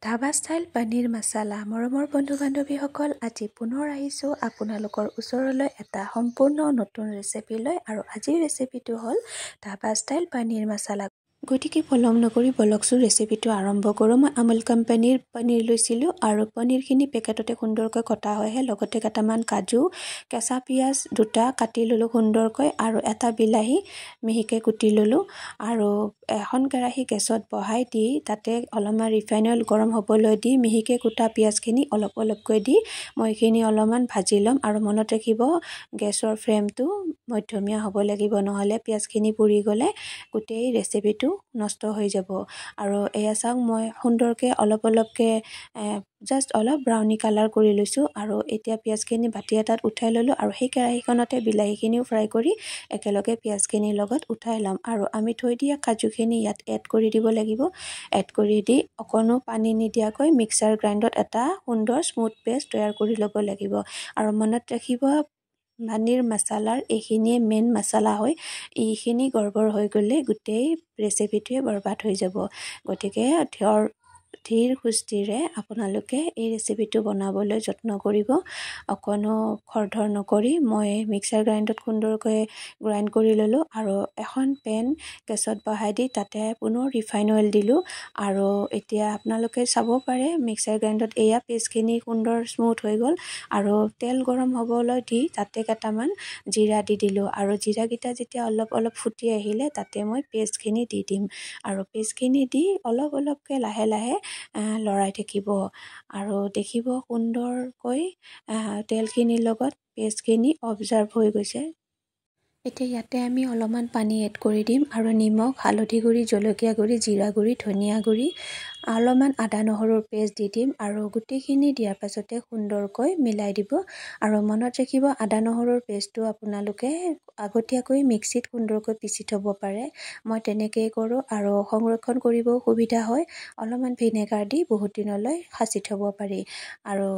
Dhaba style paneer masala. মৰমৰ বন্ধু বান্ধৱীসকল, আজি পুনৰ আহিছোঁ আপোনালোকৰ ওচৰলৈ এটা সম্পূৰ্ণ নতুন ৰেচিপি লৈ। আৰু আজিৰ ৰেচিপিটো হ'ল ধাবা ষ্টাইল পনীৰ মছালা। গতিকে পলম নকৰি বলকচোন ৰেচিপিটো আৰম্ভ কৰোঁ। মই আমুল কোম্পানীৰ পনীৰ লৈছিলোঁ আৰু পনীৰখিনি পেকেটতে সুন্দৰকৈ কটা হয়হে, লগতে কেইটামান কাজু, কেঁচা পিঁয়াজ দুটা কাটি ল'লোঁ সুন্দৰকৈ, আৰু এটা বিলাহী মিহিকৈ কুটি ল'লোঁ। আৰু এখন কেৰাহী গেছত বহাই দি তাতে অলপমান ৰিফাইন অইল গৰম হ'বলৈ দি মিহিকৈ কুটা পিঁয়াজখিনি অলপ অলপকৈ দি মই এইখিনি অলপমান ভাজি ল'ম। আৰু মনত ৰাখিব, গেছৰ ফ্লেমটো মধ্যমীয়া হ'ব লাগিব, নহ'লে পিঁয়াজখিনি পুৰি গ'লে গোটেই ৰেচিপিটো নষ্ট হৈ যাব। আৰু এয়া চাওক, মই সুন্দৰকৈ অলপ অলপকৈ জাষ্ট অলপ ব্ৰাউনি কালাৰ কৰি লৈছোঁ। আৰু এতিয়া পিঁয়াজখিনি বাতি এটাত উঠাই ল'লোঁ, আৰু সেই কেৰাহীখনতে বিলাহীখিনিও ফ্ৰাই কৰি একেলগে পিঁয়াজখিনিৰ লগত উঠাই ল'ম। আৰু আমি থৈ দিয়া কাজুখিনি ইয়াত এড কৰি দিব লাগিব। এড কৰি দি অকণো পানী নিদিয়াকৈ মিক্সাৰ গ্ৰাইণ্ডত এটা সুন্দৰ স্মুথ পেষ্ট তৈয়াৰ কৰি ল'ব লাগিব। আৰু মনত ৰাখিব, পনীৰ মছালাৰ এইখিনিয়ে মেইন মছালা হয়। এইখিনি গড়বড় হৈ গ'লে গোটেই ৰেচিপিটোৱে বৰবাদ হৈ যাব। গতিকে ধীৰ সুস্থিৰে আপোনালোকে এই ৰেচিপিটো বনাবলৈ যত্ন কৰিব। অকণো খৰধৰ নকৰি মই মিক্সাৰ গ্ৰাইণ্ডত সুন্দৰকৈ গ্ৰাইণ্ড কৰি ল'লোঁ। আৰু এখন পেন গেছত বহাই দি তাতে পুনৰ ৰিফাইন অইল দিলোঁ। আৰু এতিয়া আপোনালোকে চাব পাৰে, মিক্সাৰ গ্ৰাইণ্ডত এয়া পেষ্টখিনি সুন্দৰ স্মুথ হৈ গ'ল। আৰু তেল গৰম হ'বলৈ দি তাতে কেইটামান জিৰা দি দিলোঁ। আৰু জিৰাকেইটা যেতিয়া অলপ অলপ ফুটি আহিলে তাতে মই পেষ্টখিনি দি দিম। আৰু পেষ্টখিনি দি অলপ অলপকৈ লাহে লাহে লৰাই থাকিব। আৰু দেখিব সুন্দৰকৈ তেলখিনিৰ লগত পেষ্টখিনি অবজাৰ্ভ হৈ গৈছে। এতিয়া ইয়াতে আমি অলপমান পানী এড কৰি দিম, আৰু নিমখ, হালধি গুড়ি, জলকীয়া গুড়ি, জিৰা গুড়ি, ধনিয়া গুড়ি, অলপমান আদা নহৰুৰ পেষ্ট দি দিম। আৰু গোটেইখিনি দিয়াৰ পাছতে সুন্দৰকৈ মিলাই দিব। আৰু মনত ৰাখিব, আদা নহৰুৰ পেষ্টটো আপোনালোকে আগতীয়াকৈ মিক্সিত সুন্দৰকৈ পিচি থ'ব পাৰে। মই তেনেকৈয়ে কৰোঁ, আৰু সংৰক্ষণ কৰিবও সুবিধা হয়। অলপমান ভিনেগাৰ দি বহুত দিনলৈ সাঁচি থ'ব পাৰি। আৰু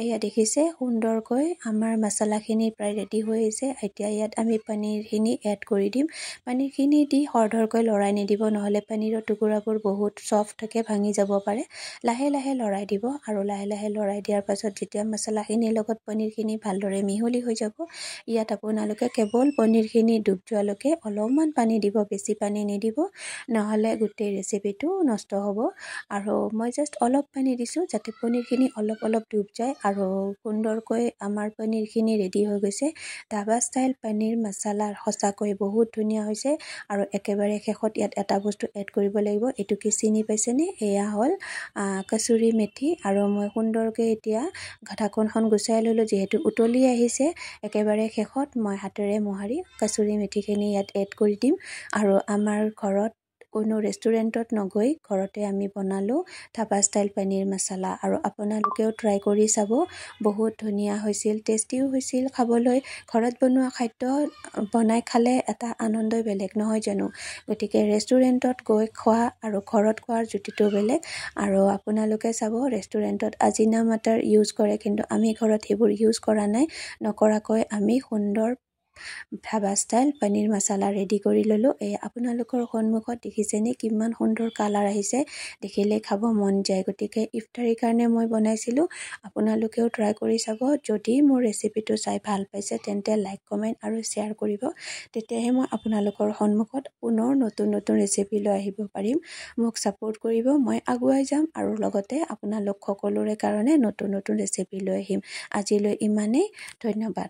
এয়া দেখিছে সুন্দৰকৈ আমাৰ মছলাখিনি প্ৰায় ৰেডি হৈ আহিছে। এতিয়া ইয়াত আমি পনীৰখিনি এড কৰি দিম। পনীৰখিনি দি খৰধৰকৈ লৰাই নিদিব, নহ'লে পনীৰৰ টুকুৰাবোৰ বহুত ছফ্ট থাকে, ভাঙি যাব পাৰে। লাহে লাহে লৰাই দিব। আৰু লাহে লাহে লৰাই দিয়াৰ পাছত যেতিয়া মছলাখিনিৰ লগত পনীৰখিনি ভালদৰে মিহলি হৈ যাব, ইয়াত আপোনালোকে কেৱল পনীৰখিনি ডুব যোৱালৈকে অলপমান পানী দিব, বেছি পানী নিদিব, নহ'লে গোটেই ৰেচিপিটো নষ্ট হ'ব। আৰু মই জাষ্ট অলপ পানী দিছোঁ যাতে পনীৰখিনি অলপ অলপ ডুব যায়। আৰু সুন্দৰকৈ আমাৰ পনীৰখিনি ৰেডি হৈ গৈছে। ধাবা ষ্টাইল পনীৰ মছালা সঁচাকৈ বহুত ধুনীয়া হৈছে। আৰু একেবাৰে শেষত ইয়াত এটা বস্তু এড কৰিব লাগিব। এইটো কি চিনি পাইছেনে? এয়া হ'ল কচুৰি মেথি। আৰু মই সুন্দৰকৈ এতিয়া ঢাকনখন গুচাই ল'লোঁ, যিহেতু উতলি আহিছে। একেবাৰে শেষত মই হাতেৰে মোহাৰি কচুৰি মেথিখিনি ইয়াত এড কৰি দিম। আৰু আমাৰ ঘৰত কোনো ৰেষ্টুৰেণ্টত নগৈ ঘৰতে আমি বনালোঁ ধাবা ষ্টাইল পনীৰ মছালা। আৰু আপোনালোকেও ট্ৰাই কৰি চাব, বহুত ধুনীয়া হৈছিল, টেষ্টিও হৈছিল খাবলৈ। ঘৰত বনোৱা খাদ্য বনাই খালে এটা আনন্দই বেলেগ, নহয় জানো? গতিকে ৰেষ্টুৰেণ্টত গৈ খোৱা আৰু ঘৰত খোৱাৰ জুতিটো বেলেগ। আৰু আপোনালোকে চাব, ৰেষ্টুৰেণ্টত আজিনামাটাৰ ইউজ কৰে, কিন্তু আমি ঘৰত সেইবোৰ ইউজ কৰা নাই। নকৰাকৈ আমি সুন্দৰ ধাবা ষ্টাইল পনীৰ মছালা ৰেডি কৰি ল'লোঁ। আপোনালোকৰ সন্মুখত দেখিছেনে কিমান সুন্দৰ কালাৰ আহিছে? দেখিলে খাব মন যায়। গতিকে ইফতাৰীৰ কাৰণে মই বনাইছিলোঁ। আপোনালোকেও ট্ৰাই কৰি চাব। যদি মোৰ ৰেচিপিটো চাই ভাল পাইছে তেন্তে লাইক, কমেণ্ট আৰু শ্বেয়াৰ কৰিব। তেতিয়াহে মই আপোনালোকৰ সন্মুখত পুনৰ নতুন নতুন ৰেচিপি লৈ আহিব পাৰিম। মোক ছাপোৰ্ট কৰিব, মই আগুৱাই যাম। আৰু লগতে আপোনালোক সকলোৰে কাৰণে নতুন নতুন ৰেচিপি লৈ আহিম। আজিলৈ ইমানেই, ধন্যবাদ।